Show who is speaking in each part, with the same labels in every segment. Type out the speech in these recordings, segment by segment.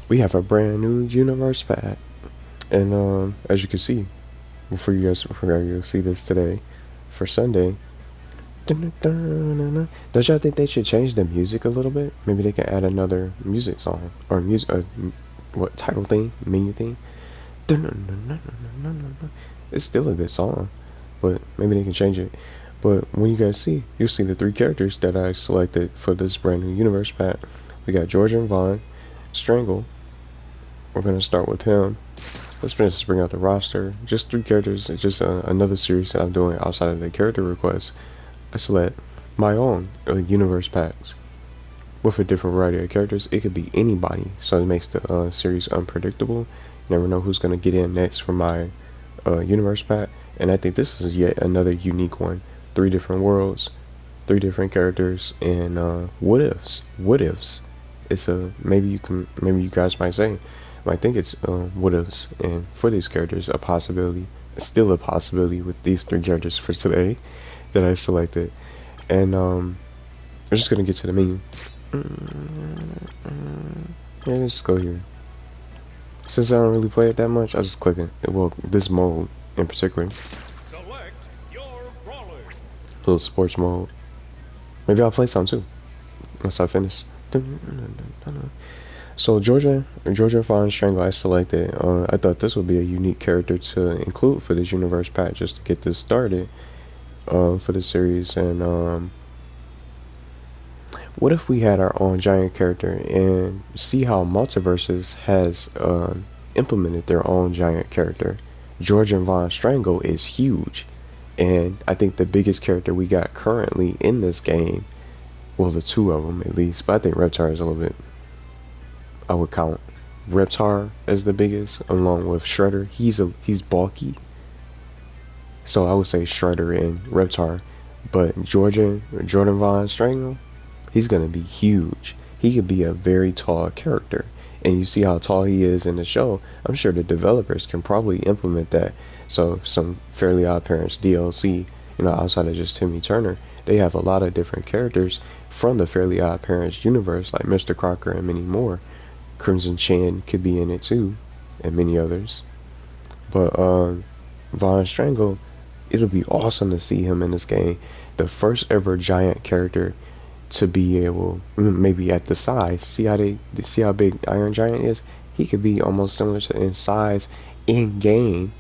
Speaker 1: we have a brand new universe pack. And as you can see, before you see this today, for Sunday, don't y'all think they should change the music a little bit? Maybe they can add another music song or music, what title thing, menu thing. It's still a good song, but maybe they can change it. But when you guys see, you'll see the three characters that I selected for this brand new universe pack. We got Jorgen Von Strangle. We're gonna start with him. Let's just bring out the roster. Just three characters. It's just another series that I'm doing outside of the character requests. I select my own universe packs with a different variety of characters. It could be anybody, so it makes the series unpredictable. You never know who's gonna get in next for my universe pack, and I think this is yet another unique one. Three different worlds, three different characters, and what ifs. What ifs? It's a maybe you guys might think it's what ifs, and for these characters a possibility. It's still a possibility with these three characters for today that I selected, and we're just gonna get to the menu. Yeah, let's go here. Since I don't really play it that much, I just click it. Well, this mode in particular,
Speaker 2: Select your brawler.
Speaker 1: little sports mode. Maybe I'll play some too once I finish. So Georgia Von Strangle I selected. I thought this would be a unique character to include for this universe pack just to get this started for the series. And what if we had our own giant character and see how Multiverses has implemented their own giant character? Jorgen Von Strangle is huge, and I think the biggest character we got currently in this game, well, the two of them at least, but I think Reptar is a little bit. I would count Reptar as the biggest, along with Shredder. He's bulky, so I would say Shredder and Reptar. But Jordan Von Strangle, he's gonna be huge. He could be a very tall character, and you see how tall he is in the show. I'm sure the developers can probably implement that. So some Fairly Odd Parents DLC, outside of just Timmy Turner, they have a lot of different characters from the Fairly Odd Parents universe, like Mr. Crocker and many more. Crimson Chan could be in it too, and many others. But Von Strangle, it'll be awesome to see him in this game. The first ever giant character to be able, maybe at the size. See how big Iron Giant is. He could be almost similar to in size in game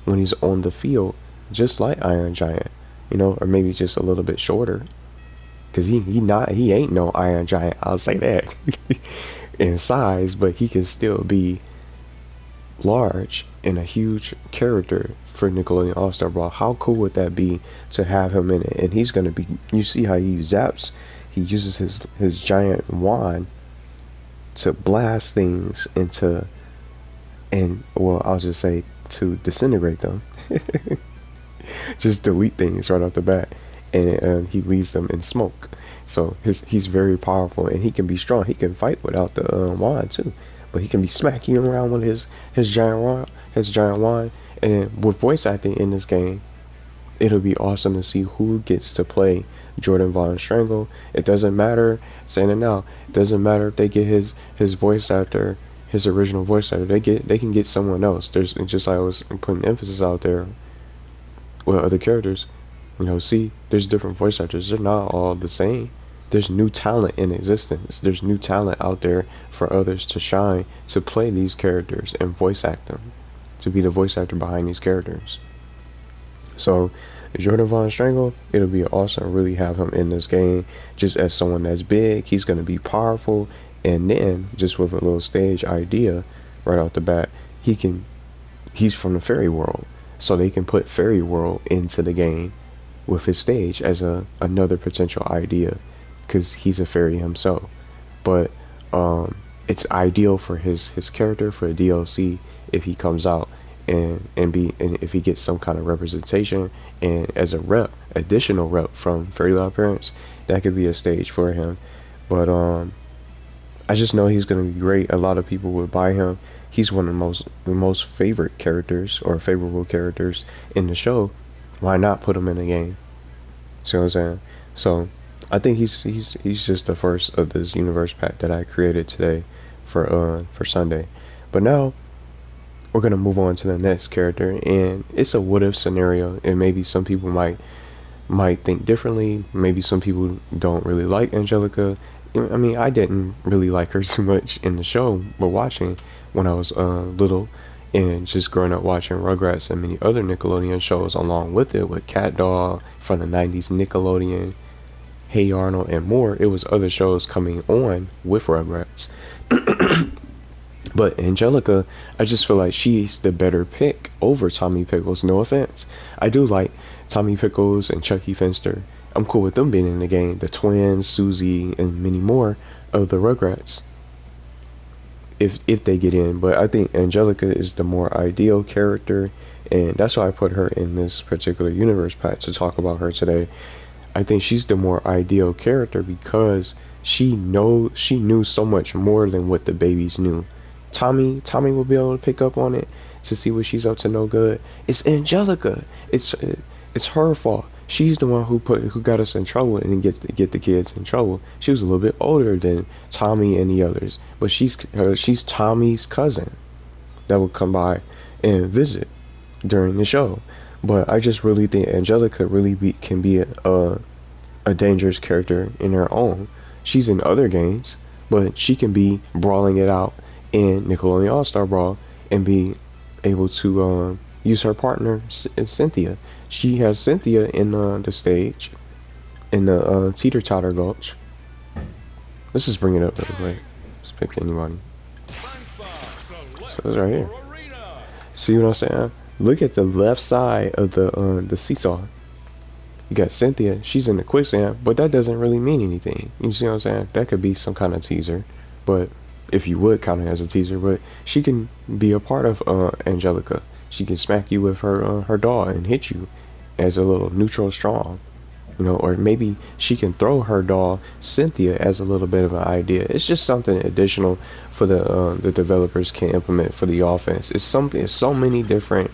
Speaker 1: when he's on the field, just like Iron Giant, or maybe just a little bit shorter. Cause he ain't no Iron Giant. I'll say that in size, but he can still be large and a huge character for Nickelodeon All-Star Brawl. How cool would that be to have him in it? And he's gonna be. You see how he zaps. He uses his giant wand to blast things into, and well, I'll just say to disintegrate them. Just delete things right off the bat, and he leaves them in smoke. So he's very powerful, and he can be strong. He can fight without the wand too, but he can be smacking around with his giant wand. And with voice acting in this game, it'll be awesome to see who gets to play Jordan Von Strangle. It doesn't matter, saying it now, it doesn't matter if they get his voice actor, his original voice actor. They can get someone else. There's just like I was putting emphasis out there with other characters. See, there's different voice actors. They're not all the same. There's new talent in existence. There's new talent out there for others to shine, to play these characters and voice act them, to be the voice actor behind these characters. So, Jordan Von Strangle, it'll be awesome to really have him in this game just as someone that's big. He's going to be powerful, and then just with a little stage idea right off the bat, he's from the fairy world, so they can put fairy world into the game with his stage as another potential idea, because he's a fairy himself. But it's ideal for his character for a DLC if he comes out and if he gets some kind of representation, and as a additional rep from Fairly Odd Parents, that could be a stage for him. But I just know he's gonna be great. A lot of people would buy him. He's one of the most favorite characters, or favorable characters in the show. Why not put him in a game? See what I'm saying? So I think he's just the first of this universe pack that I created today. for Sunday. But now we're gonna move on to the next character, and it's a what if scenario, and maybe some people might think differently. Maybe some people don't really like Angelica. I mean, I didn't really like her too much in the show, but watching when I was little and just growing up watching Rugrats and many other Nickelodeon shows along with it, with Cat Dog from the 90s Nickelodeon, Hey Arnold, and more. It was other shows coming on with Rugrats. But Angelica, I just feel like she's the better pick over Tommy Pickles. No offense. I do like Tommy Pickles and Chucky Finster. I'm cool with them being in the game. The twins, Susie, and many more of the Rugrats. If they get in. But I think Angelica is the more ideal character, and that's why I put her in this particular universe pack to talk about her today. I think she's the more ideal character because she knew so much more than what the babies knew. Tommy will be able to pick up on it to see what she's up to no good. It's Angelica. It's her fault. She's the one who got us in trouble and get the kids in trouble. She was a little bit older than Tommy and the others, but she's Tommy's cousin that would come by and visit during the show. But I just really think Angelica can be a dangerous character in her own. She's in other games, but she can be brawling it out in Nickelodeon All-Star Brawl and be able to use her partner Cynthia. She has Cynthia in the stage in the Teeter Totter Gulch. Let's just bring it up real quick. Just pick anybody. So it's right here. See what I'm saying? Look at the left side of the seesaw. You got Cynthia, she's in the quicksand, but that doesn't really mean anything. You see what I'm saying? That could be some kind of teaser, but if you would count it as a teaser, but she can be a part of Angelica. She can smack you with her doll and hit you as a little neutral strong, or maybe she can throw her doll Cynthia as a little bit of an idea. It's just something additional for the developers can implement for the offense. It's something. It's so many different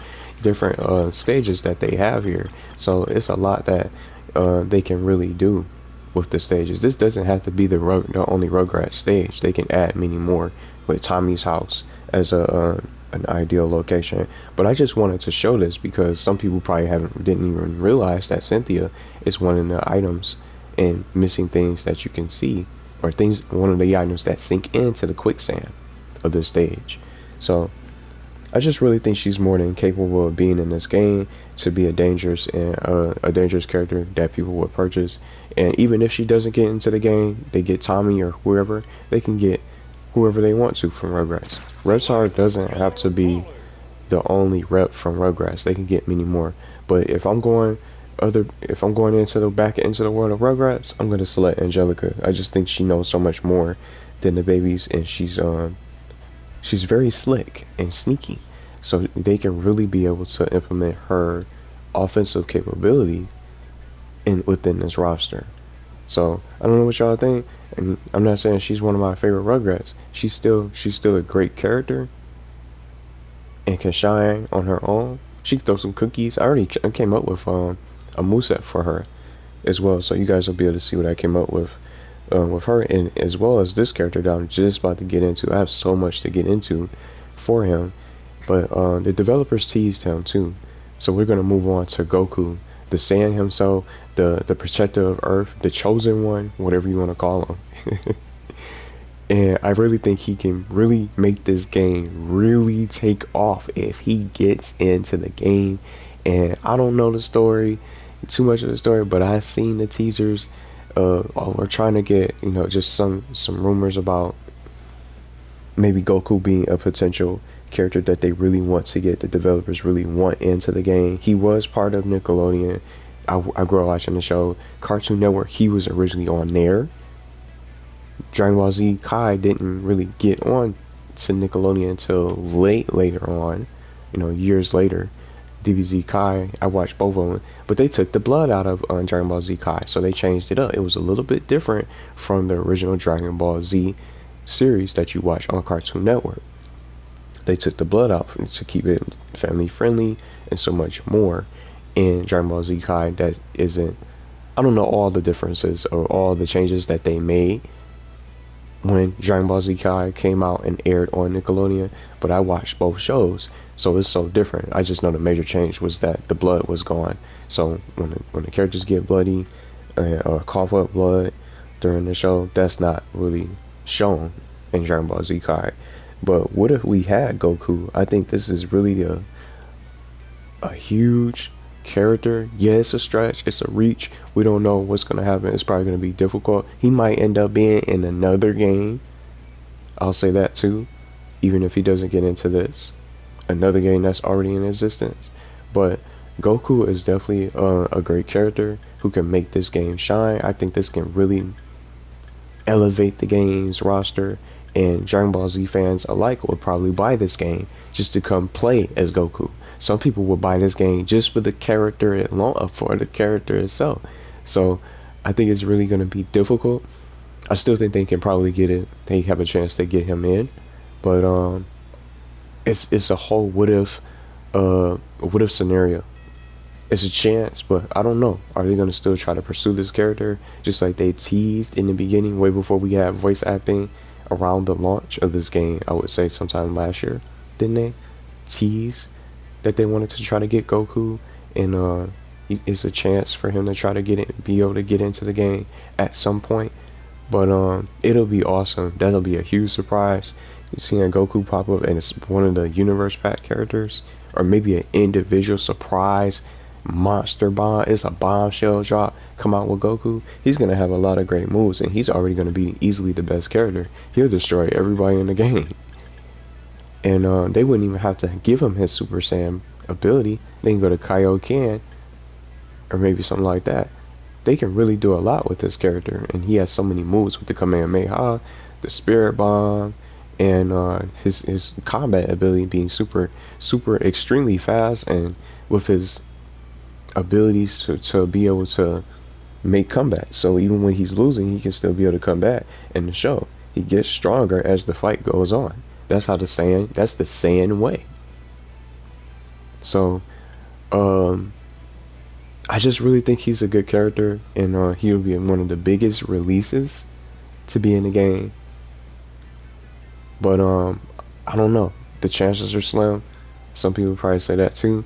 Speaker 1: stages that they have here, so it's a lot that they can really do with the stages. This doesn't have to be the only Rugrats stage. They can add many more with Tommy's house as an ideal location. But I just wanted to show this because some people probably didn't even realize that Cynthia is one of the items and missing things that you can see, or one of the items that sink into the quicksand of the stage. So I just really think she's more than capable of being in this game to be a dangerous character that people would purchase. And even if she doesn't get into the game, they get Tommy or whoever. They can get whoever they want to from Rugrats. Reptar doesn't have to be the only rep from Rugrats. They can get many more. But if I'm going back into the world of Rugrats, I'm gonna select Angelica. I just think she knows so much more than the babies, and she's very slick and sneaky, so they can really be able to implement her offensive capability within this roster. So I don't know what y'all think, and I'm not saying she's one of my favorite Rugrats. She's still a great character and can shine on her own. She can throw some cookies. I came up with a moveset for her as well, so you guys will be able to see what I came up with her, and as well as this character that I'm just about to get into. I have so much to get into for him, but the developers teased him too. So we're gonna move on to Goku, the Saiyan himself, the protector of Earth, the chosen one, whatever you want to call him. And I really think he can really make this game really take off if he gets into the game. And I don't know the story, too much of the story, but I've seen the teasers. We're trying to get, just some rumors about maybe Goku being a potential character that they really want to get, the developers really want into the game. He was part of Nickelodeon. I grew up watching the show Cartoon Network. He was originally on there. Dragonball Z Kai didn't really get on to Nickelodeon until later on, years later. DBZ Kai, I watched both of them, but they took the blood out of Dragon Ball Z Kai, so they changed it up. It was a little bit different from the original Dragon Ball Z series that you watch on Cartoon Network. They took the blood out to keep it family friendly and so much more. In Dragon Ball Z Kai, that isn't. I don't know all the differences or all the changes that they made, when Dragon Ball Z Kai came out and aired on Nickelodeon, but I watched both shows, so it's so different. I just know the major change was that the blood was gone. So when the characters get bloody or cough up blood during the show, that's not really shown in Dragon Ball Z Kai. But what if we had Goku? I think this is really a huge character. Yeah, it's a stretch, it's a reach. We don't know what's gonna happen. It's probably gonna be difficult. He might end up being in another game. I'll say that too, even if he doesn't get into this. Another game that's already in existence. But Goku is definitely a great character who can make this game shine. I think this can really elevate the game's roster, and Dragon Ball Z fans alike would probably buy this game just to come play as Goku. Some people would buy this game just for the character alone, for the character itself. So I think it's really going to be difficult. I still think they can probably get it. They have a chance to get him in, but it's a whole what if scenario. It's a chance, but I don't know. Are they gonna still try to pursue this character just like they teased in the beginning, way before we had voice acting around the launch of this game? I would say sometime last year, didn't they? Tease that they wanted to try to get Goku, and it's a chance for him to try to get it, be able to get into the game at some point. But it'll be awesome. That'll be a huge surprise. Seeing Goku pop up and it's one of the universe pack characters, or maybe an individual surprise monster bomb. It's a bombshell drop. Come out with Goku. He's gonna have a lot of great moves, and he's already gonna be easily the best character. He'll destroy everybody in the game, and they wouldn't even have to give him his Super Saiyan ability. They can go to Kaioken or maybe something like that. They can really do a lot with this character, and he has so many moves with the Kamehameha, the Spirit Bomb, and his combat ability being super extremely fast, and with his abilities to be able to make comebacks. So even when he's losing, he can still be able to come back in the show. He gets stronger as the fight goes on. That's how that's the Saiyan way. So I just really think he's a good character, and he'll be one of the biggest releases to be in the game. But I don't know. The chances are slim. Some people probably say that too.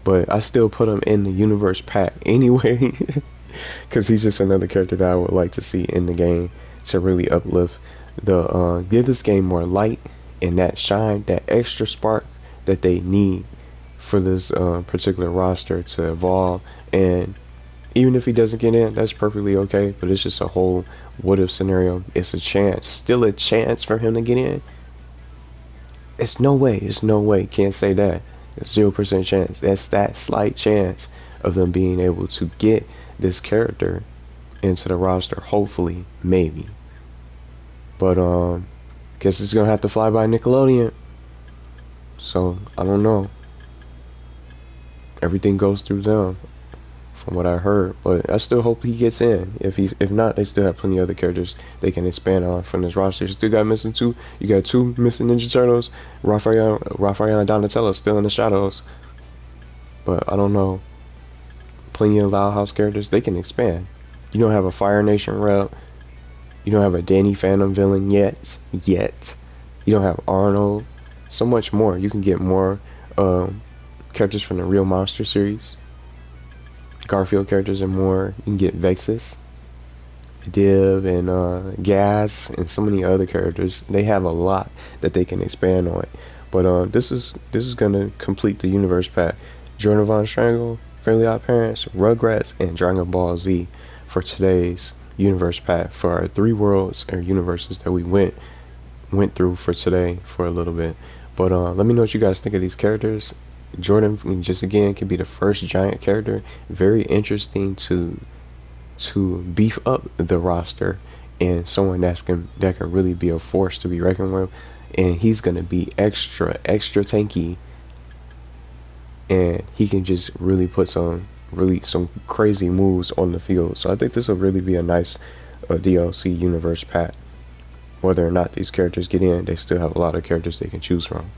Speaker 1: But I still put him in the universe pack anyway, because he's just another character that I would like to see in the game to really uplift give this game more light and that shine, that extra spark that they need for this particular roster to evolve. And even if he doesn't get in, that's perfectly okay. But it's just a whole what if scenario. It's a chance, still a chance for him to get in. It's no way. It's no way. Can't say that. 0% chance. That's that slight chance of them being able to get this character into the roster. Hopefully, maybe. But guess it's gonna have to fly by Nickelodeon. So I don't know. Everything goes through them, from what I heard. But I still hope he gets in. If not, they still have plenty of other characters they can expand on from this roster. You still got missing two. You got two missing Ninja Turtles. Raphael and Donatello still in the shadows. But I don't know. Plenty of Loud House characters they can expand. You don't have a Fire Nation rep. You don't have a Danny Phantom villain yet. You don't have Arnold. So much more. You can get more characters from the Real Monster series. Garfield characters and more. You can get Vexus, Div, and Gas, and so many other characters. They have a lot that they can expand on. But this is gonna complete the universe pack. Jorgen Von Strangle, Fairly Odd Parents, Rugrats, and Dragon Ball Z for today's universe pack for our 3 worlds or universes that we went through for today for a little bit. But let me know what you guys think of these characters. Jordan, just again, can be the first giant character. Very interesting to beef up the roster, and someone that can really be a force to be reckoned with. And he's gonna be extra tanky, and he can just really put some crazy moves on the field. So I think this will really be a nice DLC universe pack. Whether or not these characters get in, they still have a lot of characters they can choose from.